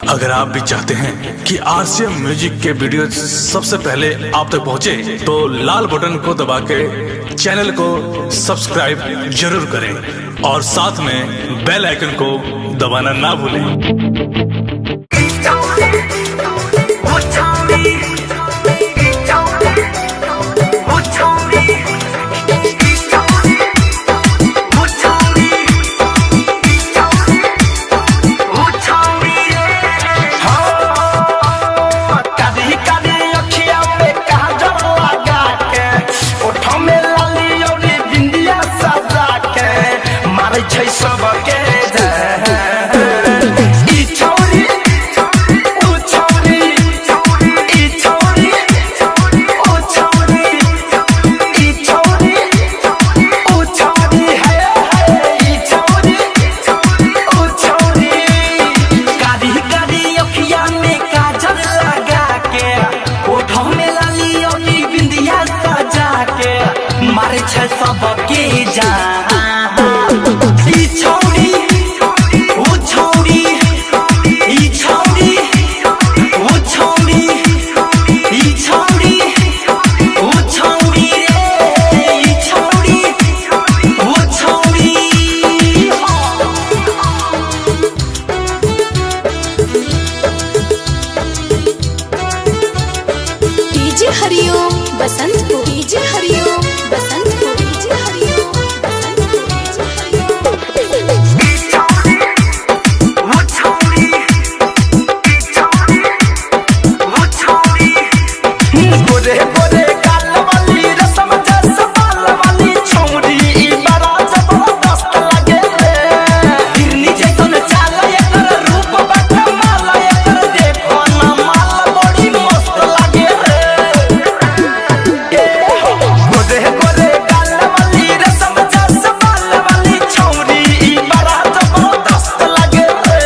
अगर आप भी चाहते हैं कि आरसीएम म्यूजिक के वीडियो सबसे पहले आप तक पहुंचे, तो लाल बटन को दबा के चैनल को सब्सक्राइब जरूर करें और साथ में बेल आइकन को दबाना ना भूलें। मारे छै सबके डीजे हरिओम बसंत को डीजे हरिओम बसंत को डीजे हरिओम बसंत को डीजे हरिओम गोरे गोरे गाल वाली रसम जैसा बाल वाली छौरी बड़ा जबरदस्त लगे रे हिरनी जैसन चाल एकर रूप बड़ा माल एकर देखो ना माल बड़ी मस्त लगे रे गोरे गोरे गाल वाली रसम जैसा बाल वाली छौरी बड़ा जबरदस्त लगे रे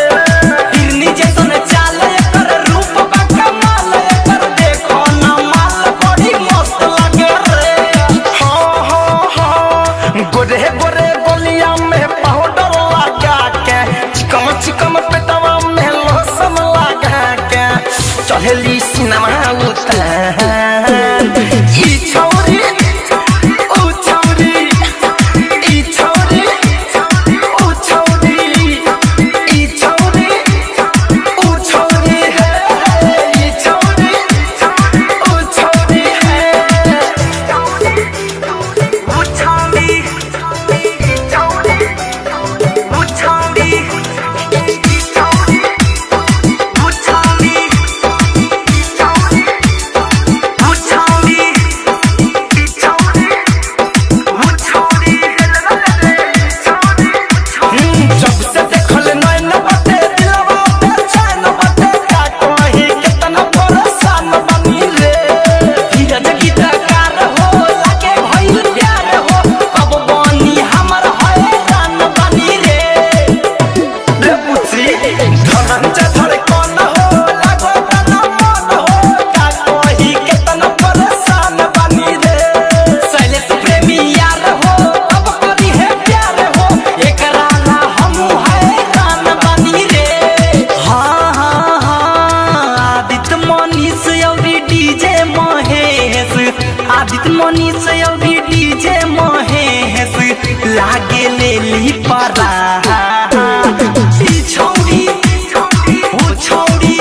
हिरनी जैसन चाल एकर रूप बड़ा माल एकर देखो ना माल बड़ी मस्त लगे रे गोरे गोरे बोलिया में पाउडर लगा के चिकम चिकम पेटवा में लोशन लगा के चढ़ेली सिनेमा उतार ई छौरी ऊ छौरी ई छौरी ऊ छौरी ई छौरी ऊ छौरी है ई छौरी ऊ छौरी है ऊ छौरी जब से देखल नैन बाटे दिलवा बेचैन बाटे का कहीं कितना परेशान बनी रे धीरज गीतकार हो लागे भइल प्यार हो अब बनी हमर हैरान बनी रे पुत्री धनंजय धड़कन हो लागो तना मन हो का कहीं कितना परेशान बनी रे शैलेश प्रेमी यार हो अब करी है प्यार हो एकरा ना हमू हैरान बनी रे आदित्य मनीष अउरी डीजे महेश आदित्य मनीष अउरी डीजे महेश लागे लेली परा ई छौरी ओ छौरी